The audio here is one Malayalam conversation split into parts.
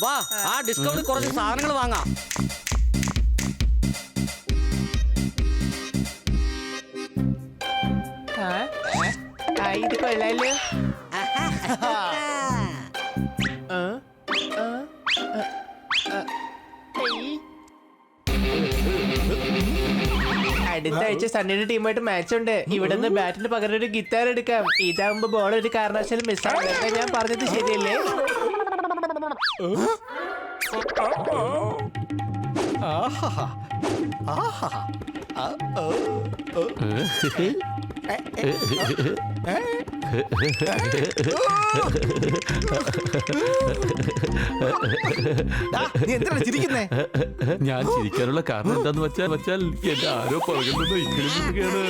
വാ, ആ ഡിസ്കൗണ്ടിൽ കുറച്ച് സാധനങ്ങൾ വാങ്ങാം. ഇത് കൊള്ളാലോ. അടുത്ത ആഴ്ച സണ്ണിയുടെ ടീമായിട്ട് മാച്ച് ഉണ്ട്. ഇവിടെ നിന്ന് ബാറ്റിന് പകരം ഒരു ഗിറ്റാർ എടുക്കാം. ഇതാകുമ്പോ ബോൾ ഒരു കാരണവശാലും മിസ്സാവില്ല. ഞാൻ പറഞ്ഞത് ശരിയല്ലേ? നീ എന്തിനാണ് ചിരിക്കുന്നേ? ഞാൻ ചിരിക്കാനുള്ള കാരണം എന്താന്ന് വെച്ചാൽ എന്റെ ആരോ പുറകിൽ നിന്ന് ഇക്കിളിയാണ്.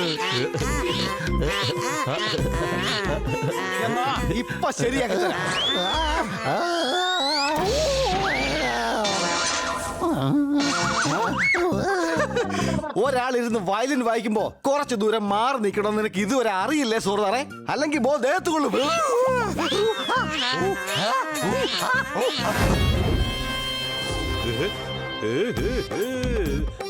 ഇപ്പൊ ശരിയാക്കി തരാം. ഒരാളിരുന്ന് വയലിൻ വായിക്കുമ്പോ കുറച്ചു ദൂരം മാറി നിൽക്കണം. നിനക്ക് ഇതുവരെ അറിയില്ലേ സുഹൃത്താറെ? അല്ലെങ്കിൽ ബോ ദേഹത്ത് കൊള്ളും.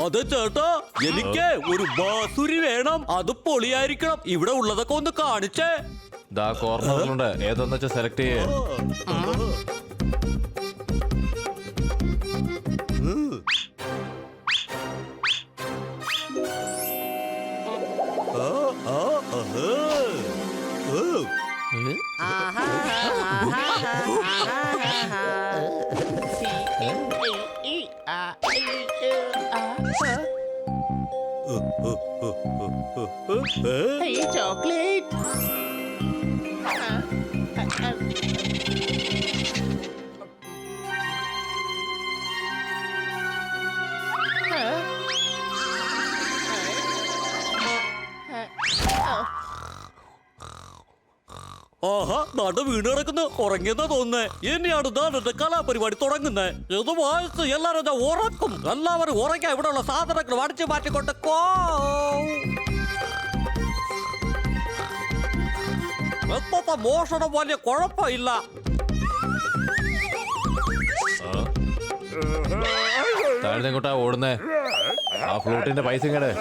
അതെ ചേട്ടാ, എനിക്ക് ഒരു ബാസുരി വേണം. അത് പൊളിയായിരിക്കണം. ഇവിടെ ഉള്ളതൊക്കെ ഒന്ന് കാണിച്ചേ. ദാ കോർണറിലുണ്ട്, ഏതൊന്നു വെച്ചാൽ സെലക്ട് ചെയ്യേ. ചോക്ലേറ്റ്. ആഹാ, നട വീണ് കിടക്കുന്നു. ഉറങ്ങിയെന്നാ തോന്നുന്നേ. ഇനിയാണ് എന്റെ കലാപരിപാടി തുടങ്ങുന്നത്. ഇത് വായിച്ച് എല്ലാരും ഞാൻ ഉറക്കും. എല്ലാവരും ഉറക്കാൻ ഇവിടെ ഉള്ള സാധനങ്ങൾ വടിച്ചു മാറ്റിക്കൊണ്ട് എപ്പത്തെ മോഷണം വലിയ കുഴപ്പമില്ല. താഴ്ന്നെങ്ങോട്ടാ ഓടുന്നേ? ആ ഫ്ലൂട്ടിന്റെ പൈസ കേട്.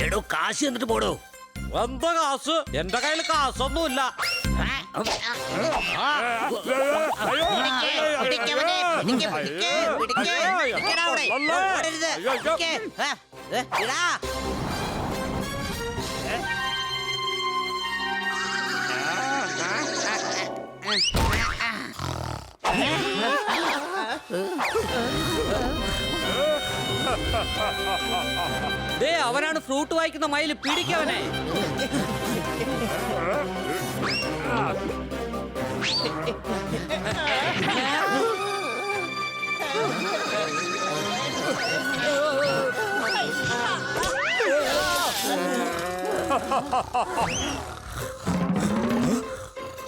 എടോ, കാശ് എന്നിട്ട് പോടോ. എന്താ കാശ്? എന്റെ കയ്യിൽ കാശൊന്നുമില്ല. ദേ, അവനാണ് ഫ്രൂട്ട് വായിക്കുന്ന മയില്. പിടിക്കവനെ.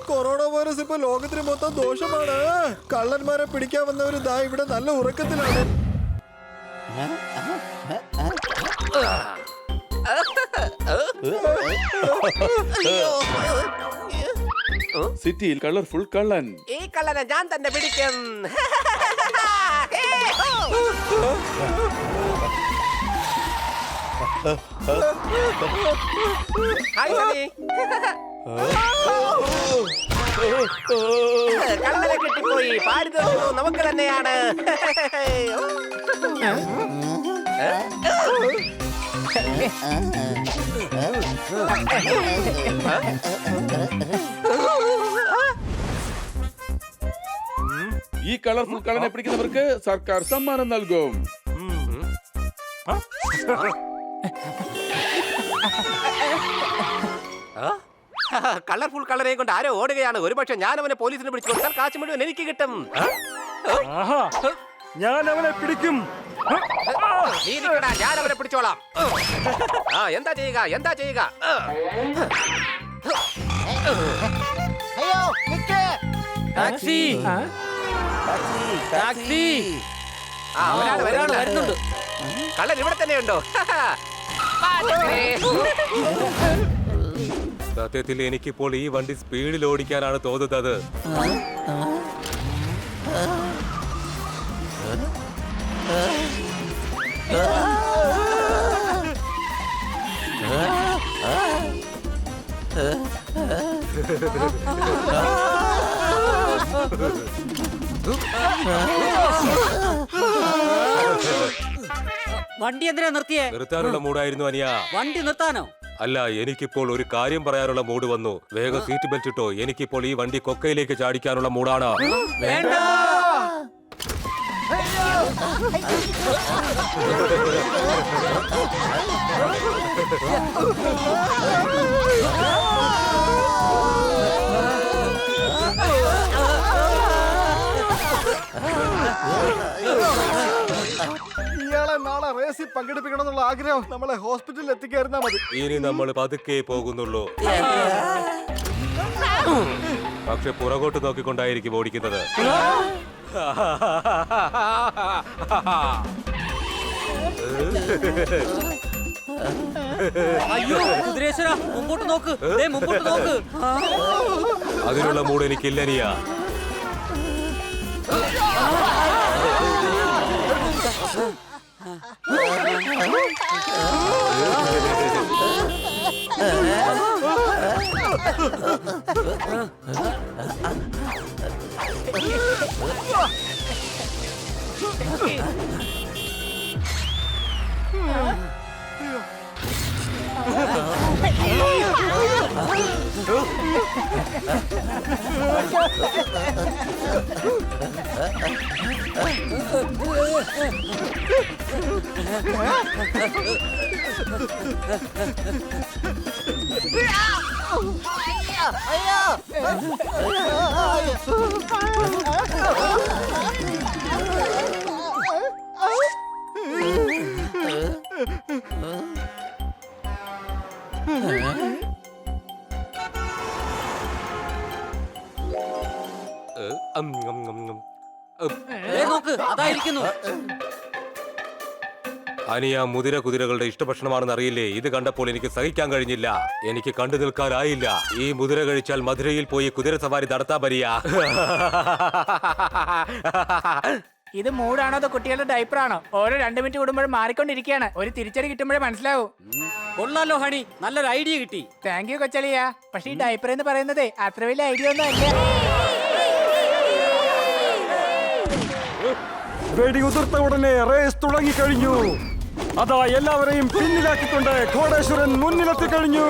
കൊറോണ വൈറസ് ഇപ്പൊ ലോകത്തിന് മൊത്തം ദോഷമാണ്. കള്ളന്മാരെ പിടിക്കാൻ വന്നവര് ദാ ഇവിടെ നല്ല ഉറക്കത്തിലാണ്. സിറ്റിയിൽ കളർഫുൾ കള്ളൻ. ഈ കള്ളനെ ഞാൻ തന്നെ പിടിക്കും. ഹായ് സണി. കള്ളനെ കിട്ടിപ്പോയി. പാടി തോന്നുന്നു നമുക്ക് തന്നെയാണ്. ഈ കളർഫുൾ കള്ളനെ പിടിക്കുന്നവർക്ക് സർക്കാർ സമ്മാനം നൽകും. കളർഫുൾ കളറെ കൊണ്ട് ആരോ ഓടുകയാണ്. ഒരുപക്ഷെ ഞാൻ അവനെ പോലീസിനെ പിടിച്ചു കൊടുത്താൽ കാശ് മുഴുവൻ എനിക്ക് കിട്ടും. ഞാൻ അവനെ പിടിക്കും. നീ നിൽക്കടാ, ഞാൻ അവനെ പിടിച്ചോളാം. ആ എന്താ ചെയ്യുക, എന്താ ചെയ്യുക? അയ്യോ നിക്ക്. ടാക്സി ടാക്സി ആ ഒരാൾ വരുന്നുണ്ട്. കള്ളൻ ഇവിടെ തന്നെയുണ്ടോ? സത്യത്തിൽ എനിക്കിപ്പോൾ ഈ വണ്ടി സ്പീഡിൽ ഓടിക്കാനാണ് തോന്നുന്നത്. വണ്ടി എന്തിനാ നിർത്തിയേ? നിർത്താനുള്ള മൂടായിരുന്നു അനിയ. വണ്ടി നിർത്താനോ? അല്ല, എനിക്കിപ്പോൾ ഒരു കാര്യം പറയാനുള്ള മൂഡ് വന്നു. വേഗം സീറ്റ് ബെൽറ്റ് ഇട്ടോ. എനിക്കിപ്പോൾ ഈ വണ്ടി കൊക്കയിലേക്ക് ചാടിക്കാനുള്ള മൂടാണ്. വേണ്ട. ഇയാളെ നാളെ റേസിൽ പങ്കെടുപ്പിക്കണം എന്നുള്ള ആഗ്രഹം നമ്മളെ ഹോസ്പിറ്റലിൽ എത്തിക്കായിരുന്നാ മതി. ഇനി നമ്മൾ പതുക്കെ പോകുന്നുള്ളൂ. പക്ഷെ പുറകോട്ട് നോക്കിക്കൊണ്ടായിരിക്കും ഓടിക്കുന്നത്. അയ്യോ കുതിരേശ്വര, മുമ്പോട്ട് നോക്ക്, ദേ മുമ്പോട്ട് നോക്ക്. അതിനുള്ള മൂഡ് എനിക്കില്ല അനിയ. ദേ നോക്ക്, അതായിരിക്കുന്നു. അനിയ, മുതിര കുതിരകളുടെ ഇഷ്ടഭക്ഷണമാണെന്ന് അറിയില്ലേ? ഇത് കണ്ടപ്പോൾ എനിക്ക് സഹിക്കാൻ കഴിഞ്ഞില്ല. എനിക്ക് കണ്ടു നിൽക്കാനായില്ല. ഈ മുതിര കഴിച്ചാൽ മധുരയിൽ പോയി കുതിര സവാരി നടത്താൻ പറ്റിയ. ഇത് മൂടാണോ അതോ കുട്ടികളുടെ ഡൈപ്പറാണോ? ഓരോ 2 മിനിറ്റ് കൂടുമ്പോഴും മാറിക്കൊണ്ടിരിക്കുകയാണ്. ഒരു തിരിച്ചടി കിട്ടുമ്പോഴേ മനസ്സിലാവും. കൊള്ളാലോ ഹണി, നല്ലൊരു ഐഡിയ കിട്ടി. താങ്ക് യു കൊച്ചളിയ. പക്ഷെ ഈ ഡൈപ്പർ എന്ന് പറയുന്നത് അത്ര വലിയ ഐഡിയ ഒന്നും അല്ല. വെടി ഉതിർത്ത ഉടനെ റേസ് തുടങ്ങിക്കഴിഞ്ഞു. അതാ എല്ലാവരെയും പിന്നിലാക്കിക്കൊണ്ട് ഘോടേശ്വരൻ മുന്നിലെത്തി കഴിഞ്ഞു.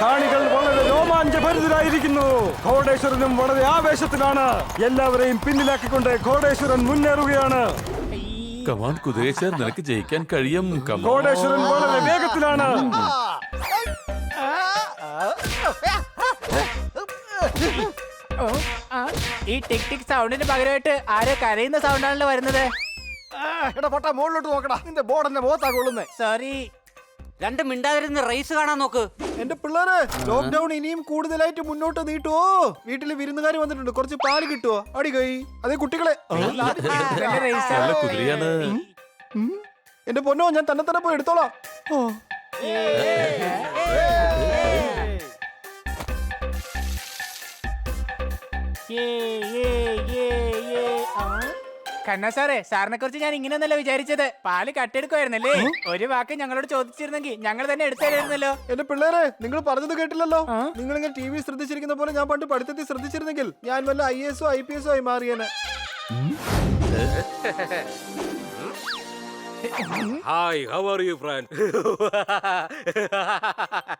കാണികൾ വളരെ രോമാഞ്ചഭരിതരായിരിക്കുന്നു. ഘോടേശ്വരനും വളരെ ആവേശത്തിലാണ്. എല്ലാവരെയും പിന്നിലാക്കിക്കൊണ്ട് ഘോടേശ്വരൻ മുന്നേറുകയാണ്. കമാൻ കുതിരേശ്വർ, നിനക്ക് ജയിക്കാൻ കഴിയും. ഘോടേശ്വരൻ വളരെ വേഗത്തിലാണ്. ഈ ടിക് ടിക് സൗണ്ടിന് പകരമായിട്ട് ആരോ കരയുന്ന സൗണ്ടാണല്ലോ വരുന്നത്. എടാ പൊട്ടാ, മുകളിലോട്ട് നോക്കടാ. നിന്റെ ബോർഡ് എന്നെ മുഖത്താ കൊള്ളുന്നേ. സോറി. രണ്ട് മിണ്ടാതിരുന്ന് റേസ് കാണാൻ നോക്ക്. എന്റെ പിള്ളേരെ, ലോക്ക്ഡൌൺ ഇനിയും കൂടുതലായിട്ട് മുന്നോട്ട് നീട്ടുവോ? വീട്ടില് വിരുന്നുകാർ വന്നിട്ടുണ്ട്, കുറച്ച് പാല് കിട്ടുവോ? അടി കൈ. അതേ കുട്ടികളെ, നല്ല കുതിരയാണ്. എന്റെ പൊന്നോ, ഞാൻ തന്നെ തന്നെ പോയി എടുത്തോളാം. കണ്ണ സാറേ, സാറിനെ കുറിച്ച് ഞാൻ ഇങ്ങനെയൊന്നല്ല വിചാരിച്ചത്. പാല് കട്ടെടുക്കുമായിരുന്നല്ലേ? ഒരു വാക്ക് ഞങ്ങളോട് ചോദിച്ചിരുന്നെങ്കിൽ ഞങ്ങൾ തന്നെ എടുത്തുതരുന്നല്ലോ. എന്റെ പിള്ളേരെ, നിങ്ങൾ പറഞ്ഞത് കേട്ടില്ലല്ലോ. നിങ്ങൾ ഇങ്ങനെ ടി വി ശ്രദ്ധിച്ചിരിക്കുന്ന പോലെ ഞാൻ പണ്ട് പഠിത്തത്തിൽ ശ്രദ്ധിച്ചിരുന്നെങ്കിൽ ഞാൻ വല്ല IAS IPS ആയി മാറിയേനെ. Hi, how are you friend?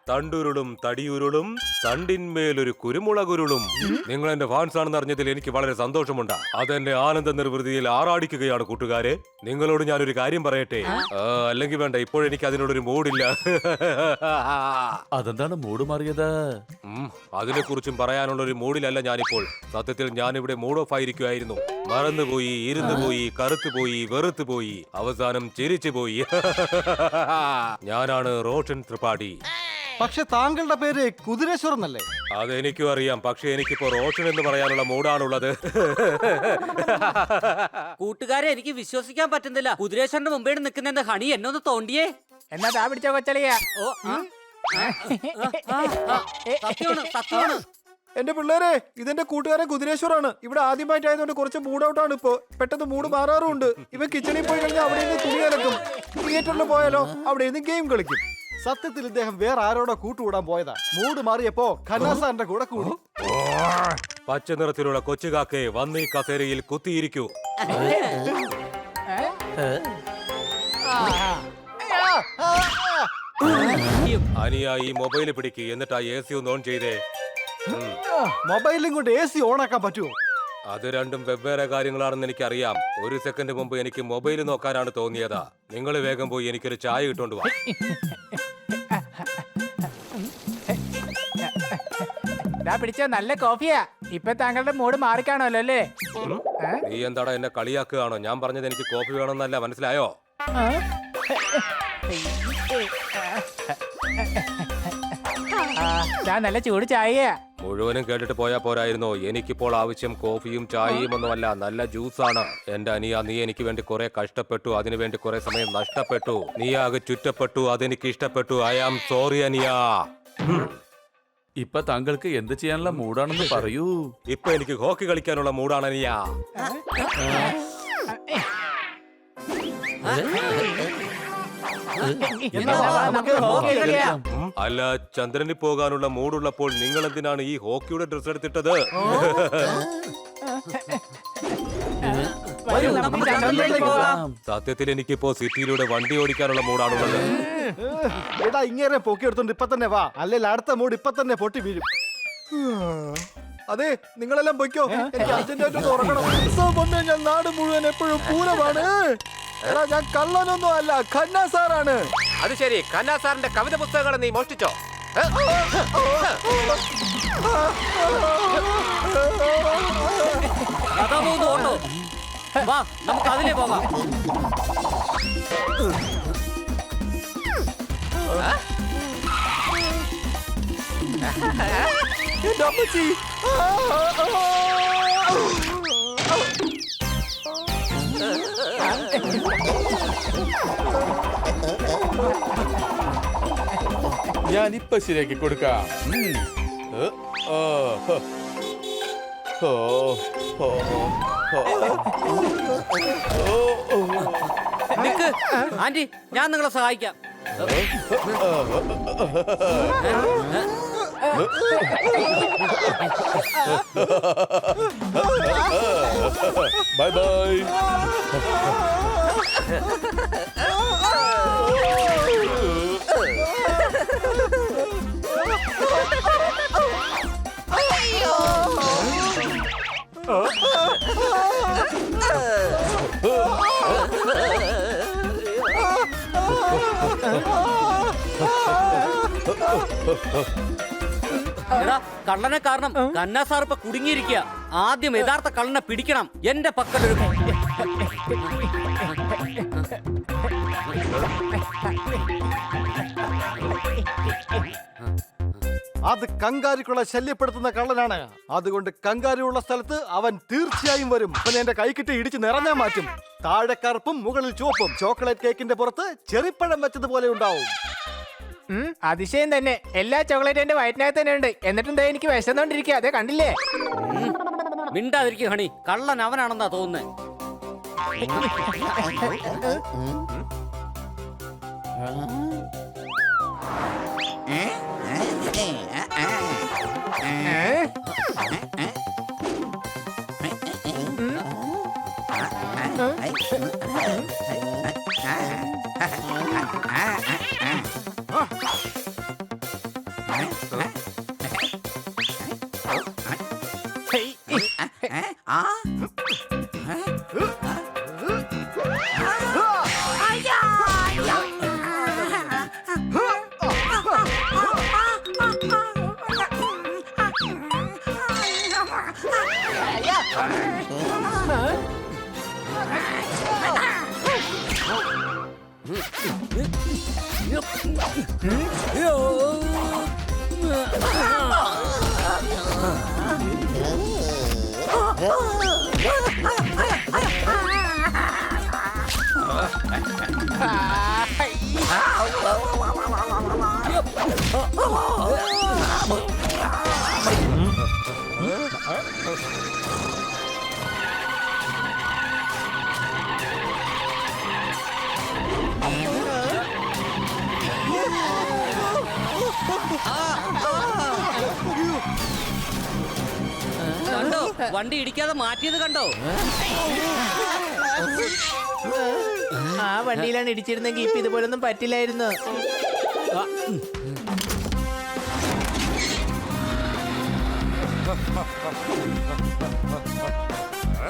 തണ്ടുരുളും തടിയുരുളും തണ്ടിന്മേലൊരു കുരുമുളകുരുളും. നിങ്ങൾ എന്റെ ഫാൻസ് ആണെന്ന് അറിഞ്ഞതിൽ എനിക്ക് വളരെ സന്തോഷമുണ്ട്. അതെന്റെ ആനന്ദ നിർവൃതിയിൽ ആറാടിക്കുകയാണ് കൂട്ടുകാരെ. നിങ്ങളോട് ഞാനൊരു കാര്യം പറയട്ടെ. അല്ലെങ്കിൽ വേണ്ട, ഇപ്പോഴെനിക്ക് അതിനോടൊരു മൂഡില്ല. അതെന്താണ് മൂഡ് മാറിയത്? അതിനെ കുറിച്ചും പറയാനുള്ള ഒരു മൂഡിലല്ല ഞാനിപ്പോൾ. സത്യത്തിൽ ഞാനിവിടെ മൂഡ് ഓഫ് ആയിരിക്കുമായിരുന്നു. മറന്നുപോയി, ഇരുന്നു പോയി, കറുത്തുപോയി, വെറുത്തുപോയി, അവസാനം ചിരിച്ചുപോയി. ഞാനാണ് റോഷൻ ത്രിപാഠി. പക്ഷെ താങ്കളുടെ പേര് കുതിരേശ്വർ എന്നല്ലേ? അതെനിക്കും അറിയാം, പക്ഷെ എനിക്കിപ്പോ റോഷൻ എന്ന് പറയാനുള്ള മൂഡാണുള്ളത്. കൂട്ടുകാരെ, എനിക്ക് വിശ്വസിക്കാൻ പറ്റുന്നില്ല. കുതിരേശ്വരന്റെ മുമ്പേ നിൽക്കുന്ന ഹണി എന്നൊന്ന് തോണ്ടിയേ. എന്നാ താ പിടിച്ചോ കൊച്ചളിയാ. ഓ, സത്യമാണ്, സത്യമാണ്. എന്റെ പിള്ളേരെ, ഇതെന്റെ കൂട്ടുകാരൻ കുതിരേശ്വറാണ്. ഇവിടെ ആദ്യമായിട്ടായതുകൊണ്ട് കുറച്ച് മൂഡ് ഔട്ട് ആണ് ഇപ്പോ. പെട്ടെന്ന് മൂഡ് മാറാറുണ്ട്. ഇവ കിച്ചണിൽ പോയി കഴിഞ്ഞാൽ അവിടെ നിന്ന് തുണി അലക്കും. തിയേറ്ററിൽ പോയാലോ അവിടെ നിന്ന് ഗെയിം കളിക്കും. സത്യത്തിൽ ഇദ്ദേഹം വേറെ ആരോടോ കൂട്ടുകൂടാൻ പോയതാ. മൂഡ് മാറിയപ്പോ ഖന്നാസാറിന്റെ കൂടെ കൂടി. പച്ച നിറത്തിലുള്ള കൊച്ചുകാക്കെ വന്ന് ഈ കസേരയിൽ കുത്തിയിരിക്കൂ. അനിയ ഈ മൊബൈൽ പിടിക്ക്, എന്നിട്ട് ആ AC ഒന്ന് ഓൺ ചെയ്തേ. മൊബൈലും കൊണ്ട് AC ഓണാക്കാൻ പറ്റുമോ? അത് രണ്ടും വെവ്വേറെ കാര്യങ്ങളാണെന്ന് എനിക്കറിയാം. ഒരു സെക്കൻഡ് മുമ്പ് എനിക്ക് മൊബൈൽ നോക്കാനാണ് തോന്നിയതാ. നിങ്ങൾ വേഗം പോയി എനിക്കൊരു ചായ ഇട്ടോണ്ട് വാ. പിടിച്ചോ, നല്ല കോഫിയാ. ഇപ്പൊ താങ്കളുടെ മൂഡ് മാറിക്കാണല്ലോ അല്ലേ? നീ എന്താടാ എന്നെ കളിയാക്കുകയാണോ? ഞാൻ പറഞ്ഞത് എനിക്ക് കോഫി വേണമെന്നല്ല, മനസ്സിലായോ? നല്ല ചൂട് ചായയാ. മുഴുവനും കേട്ടിട്ട് പോയാ പോരായിരുന്നോ? എനിക്കിപ്പോൾ ആവശ്യം കോഫിയും ചായയും ഒന്നുമല്ല, നല്ല ജ്യൂസാണ്. എന്റെ അനിയ, നീ എനിക്ക് വേണ്ടി കുറെ കഷ്ടപ്പെട്ടു, അതിനു വേണ്ടി കുറെ സമയം നഷ്ടപ്പെട്ടു. നീ ആകെ ചുറ്റപ്പെട്ടു, അതെനിക്ക് ഇഷ്ടപ്പെട്ടു. ഐ ആം സോറി അനിയ. ഇപ്പൊ താങ്കൾക്ക് എന്ത് ചെയ്യാനുള്ള മൂഡാണെന്ന് പറയൂ. ഇപ്പൊ എനിക്ക് ഹോക്കി കളിക്കാനുള്ള മൂഡാണ് അനിയ. അല്ല, ചന്ദ്രനിൽ പോകാനുള്ള മൂടുള്ളപ്പോൾ നിങ്ങൾ എന്തിനാണ് ഈ ഹോക്കിയുടെ ഡ്രസ് എടുത്തിട്ടത്? സത്യത്തിൽ എനിക്കിപ്പോ സിറ്റിയിലൂടെ വണ്ടി ഓടിക്കാനുള്ള മൂടാണുള്ളത്. എടാ, ഇങ്ങനെ പൊക്കി എടുത്തോണ്ട് ഇപ്പൊ തന്നെ വാ, അല്ലെങ്കിൽ അടുത്ത മൂഡ് ഇപ്പൊ തന്നെ പൊട്ടി വീഴും. അതെ, നിങ്ങളെല്ലാം പൊയ്ക്കോ. എനിക്ക് അർജന്റായിട്ട് തുറക്കണം. ഉത്സവം വന്നു കഴിഞ്ഞാൽ നാട് മുഴുവൻ എപ്പോഴും പൂരമാണ്. എടാ, ഞാൻ കള്ളനൊന്നും അല്ല, ഖന്നാ സാറാണ്. അത് ശരി, ഖന്നാ സാറിന്റെ കവിത പുസ്തകങ്ങൾ നീ മോഷ്ടിച്ചോ? അതാ പോകുന്നു ഓട്ടോ. വാ, നമുക്ക് അതിലേ പോകാം. എന്റെ അമ്മച്ചി. ഞാൻ ഇപ്പൊ ശരിയാക്കി കൊടുക്കാം. നിക്ക് ആന്റി, ഞാൻ നിങ്ങളെ സഹായിക്കാം. Bye bye. എടാ, കള്ളനെ കാരണം ഖന്നാ സാർ ഇപ്പൊ കുടുങ്ങിയിരിക്കുക. ആദ്യം യഥാർത്ഥ കള്ളനെ പിടിക്കണം. എന്റെ പക്കലൊരു അത് കങ്കാരുക്കളെ ശല്യപ്പെടുത്തുന്ന കള്ളനാണ്. അതുകൊണ്ട് കങ്കാരുള്ള സ്ഥലത്ത് അവൻ തീർച്ചയായും വരും. അവൻ എന്റെ കൈക്കിട്ട് ഇടിച്ച് നിറഞ്ഞാ മാറ്റും. താഴെ കറുപ്പും മുകളിൽ ചുവപ്പും. ചോക്ലേറ്റ് കേക്കിന്റെ പുറത്ത് ചെറിപ്പഴം വെച്ചതുപോലെ ഉണ്ടാവും. അതിശയം തന്നെ. എല്ലാ ചോക്ലേറ്റ് എന്റെ വയറ്റിനകത്ത് തന്നെ ഉണ്ട്. എന്നിട്ടും ദേ എനിക്ക് വിശന്നോണ്ടിരിക്കുക. അതെ, കണ്ടില്ലേ? മിണ്ടാതിരിക്കും ഹണി. കള്ളൻ അവനാണെന്നാ തോന്നുന്നേ. കണ്ടോ വണ്ടി ഇടിക്കാതെ മാറ്റിയത് കണ്ടോ? ആ വണ്ടിയിലാണ് ഇടിച്ചിരുന്നെങ്കിൽ ഇപ്പൊ ഇതുപോലൊന്നും പറ്റില്ലായിരുന്നു.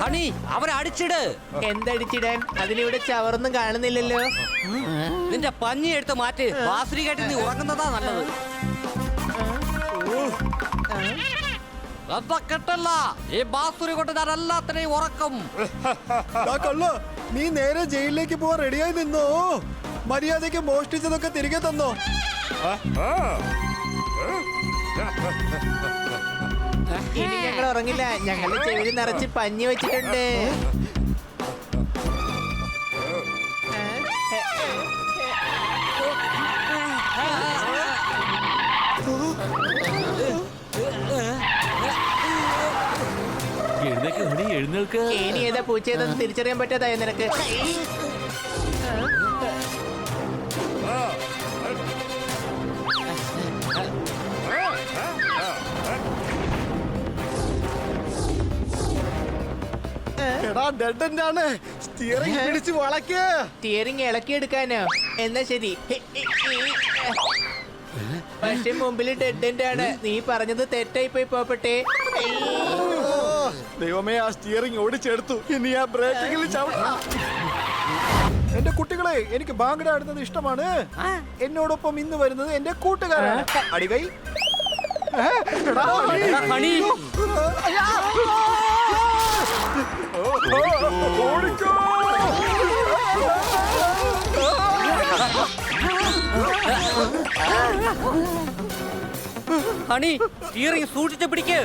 ഹണി അവരെ അടിച്ചിട്. എന്തടിച്ചിടാൻ? അതിനിവിടെ ചവറൊന്നും കാണുന്നില്ലല്ലോ. നിന്റെ പഞ്ഞി എടുത്ത് മാറ്റി ബാസുരി കേട്ട് നീ ഉറങ്ങുന്നതാ നല്ലത്. കെട്ടല്ല, ഈ ബാസുരി കൊണ്ട് ഞാൻ എല്ലാത്തിനെയും ഉറക്കും. കള്ള, നീ നേരെ ജയിലിലേക്ക് പോവാൻ റെഡിയായി നിന്നോ? മര്യാദയ്ക്ക് മോഷ്ടിച്ചതൊക്കെ തിരികെ തന്നോ? ഇനി ഞങ്ങൾ ഉറങ്ങില്ല. ഞങ്ങളുടെ ചെവിയിൽ നിറച്ച് പഞ്ഞി വെച്ചിട്ടുണ്ട്. എഴുന്നേക്ക് ഹണി, എഴുന്നേൽക്ക്. ഇനി ഏതാ പൂച്ചയെന്ന് തിരിച്ചറിയാൻ പറ്റാതായോ നിനക്ക്? എടാ ഡെഡ് എൻഡ് ആണ്. സ്റ്റിയറിംഗ് പിടിച്ച് വളയ്ക്ക്. സ്റ്റിയറിംഗ് ഇളക്കിയെടുക്കാനോ? എന്നാ ശരി. പക്ഷെ മുമ്പിൽ ഡെഡ് എൻഡ് ആണ്. നീ പറഞ്ഞത് തെറ്റായി പോയി പോപ്പട്ടെ. ദൈവമേ, ആ സ്റ്റിയറിംഗ് ഓടിച്ചെടുത്തു. ഇനി ആ ബ്രേക്കിൽ എന്റെ കുട്ടികളെ, എനിക്ക് ബാങ്കട ആടുന്നത് ഇഷ്ടമാണ്. എന്നോടൊപ്പം ഇന്ന് വരുന്നത് എന്റെ കൂട്ടുകാരാണ്. അടികൈ. ഹണി ഹണി സ്റ്റിയറിംഗ് സൂക്ഷിച്ച് പിടിക്ക്.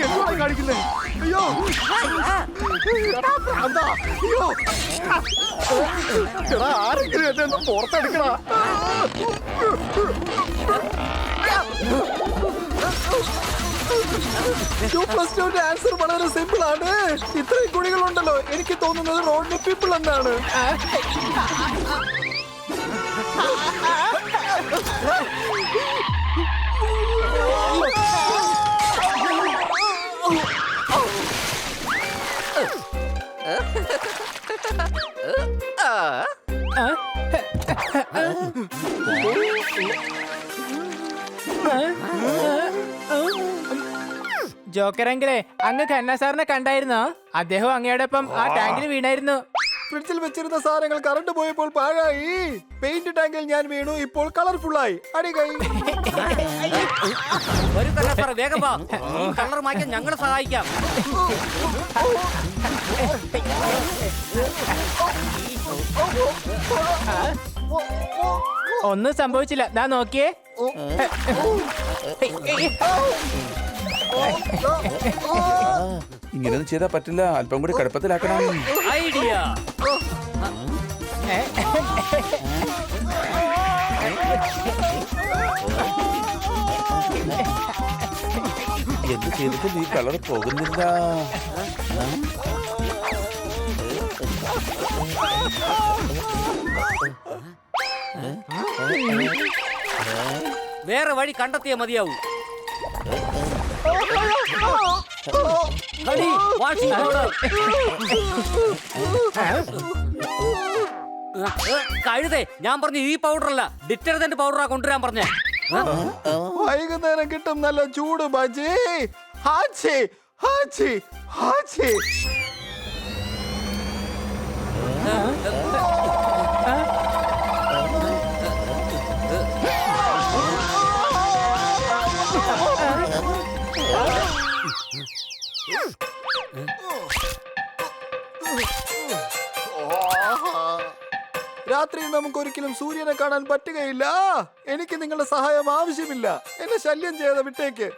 എന്താണ് കാണിക്കുന്നേ? അയ്യോ, എടാ ഭ്രാന്താ. അയ്യോ, എടാ ആരെങ്കിലും എന്നെ ഒന്ന് പുറത്തെടുക്കടാ. ആൻസർ വളരെ സിമ്പിൾ ആണ്. ഇത്രയും കുഴികളുണ്ടല്ലോ, എനിക്ക് തോന്നുന്നത് റോഡിന് പീപ്പിൾ എന്നാണ്. ജോക്കറെങ്കിലേ, അങ്ങ് ഖന്ന സാറിനെ കണ്ടായിരുന്നോ? അദ്ദേഹം അങ്ങയോടൊപ്പം ആ ടാങ്കിൽ വീണായിരുന്നു. ഫ്രിഡ്ജിൽ വെച്ചിരുന്ന സാധനങ്ങൾ കറണ്ട് പോയപ്പോൾ പാഴായി. പെയിന്റ് ടാങ്കിൽ ഞാൻ വീണു, ഇപ്പോൾ കളർഫുൾ ആയി. അടികൈ. ഒരു കണ്ണ സാറേ, വേഗം വാ. ഈ കളർ മാറ്റാൻ ഞങ്ങളെ സഹായിക്കാം. ഒന്നും സംഭവിച്ചില്ല. ദാ നോക്കിയേ. ഇങ്ങനെയൊന്നും ചെയ്താൽ പറ്റില്ല. അല്പം കൂടി കടുപ്പത്തിലാക്കണം. ഐഡിയ. എന്ത് ചെയ്തിട്ടും ഈ കളർ പോകുന്നില്ല. വേറെ വഴി കണ്ടെത്തിയാ മതിയാവൂ. Honey, washing powder. കഴുതേ, ഞാൻ പറഞ്ഞു ഈ പൗഡർ അല്ല, ഡിറ്റർജന്റ് പൗഡറാ കൊണ്ടുവരാൻ പറഞ്ഞേ. വൈകുന്നേരം കിട്ടും നല്ല ചൂട് ബജി. ഹാച്ചി ഹാച്ചി ഹാച്ചി. രാത്രിയിൽ നമുക്ക് ഒരിക്കലും സൂര്യനെ കാണാൻ പറ്റുകയില്ല. എനിക്ക് നിങ്ങളുടെ സഹായം ആവശ്യമില്ല. എന്നെ ശല്യം ചെയ്ത വിട്ടേക്ക്.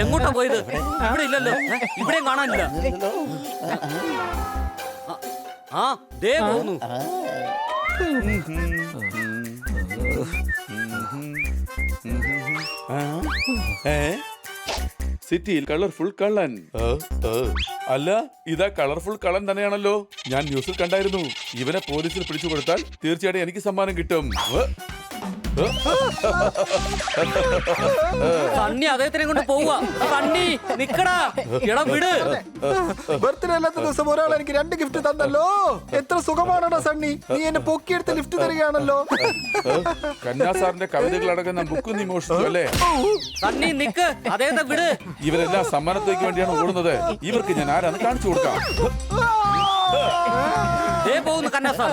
എങ്ങോട്ടാ പോയത്? ഇവിടെ ഇല്ലല്ലോ, ഇവിടെയും കാണാനില്ല. ആ, ദേ പോകുന്നു. സിറ്റിയിൽ കളർഫുൾ കള്ളൻ. അല്ല, ഇതാ കളർഫുൾ കള്ളൻ തന്നെയാണല്ലോ. ഞാൻ ന്യൂസിൽ കണ്ടായിരുന്നു. ഇവനെ പോലീസിൽ പിടിച്ചു കൊടുത്താൽ തീർച്ചയായിട്ടും എനിക്ക് സമ്മാനം കിട്ടും. സണ്ണി അദ്ദേഹത്തിനെ കൊണ്ട് പോവുക. സണ്ണി നിക്കടാ, ഇടം വിട്. ബർത്ത്ഡേ അല്ലാത്ത ദിവസം ഒരാൾ എനിക്ക് 2 ഗിഫ്റ്റ് തന്നല്ലോ. എത്ര സുഖമാണോ സണ്ണി, നീ എന്നെ പൊക്കിയെടുത്ത് ലിഫ്റ്റ് തരികയാണല്ലോ. കന്യാസാറിന്റെ കവിതകൾ അടങ്ങുന്ന ബുക്ക് നീ മോഷിച്ചു അല്ലേ? സണ്ണി നിക്ക്, അദ്ദേഹത്തെ വിട്. ഇവരെല്ലാം സമ്മാനത്തേക്ക് വേണ്ടിയാണ് ഓടുന്നത്. ഇവർക്ക് ഞാൻ ആരാന്ന് കാണിച്ചു കൊടുക്കാം. ദേ പോകുന്നു കന്നാസാർ.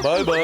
Bye bye.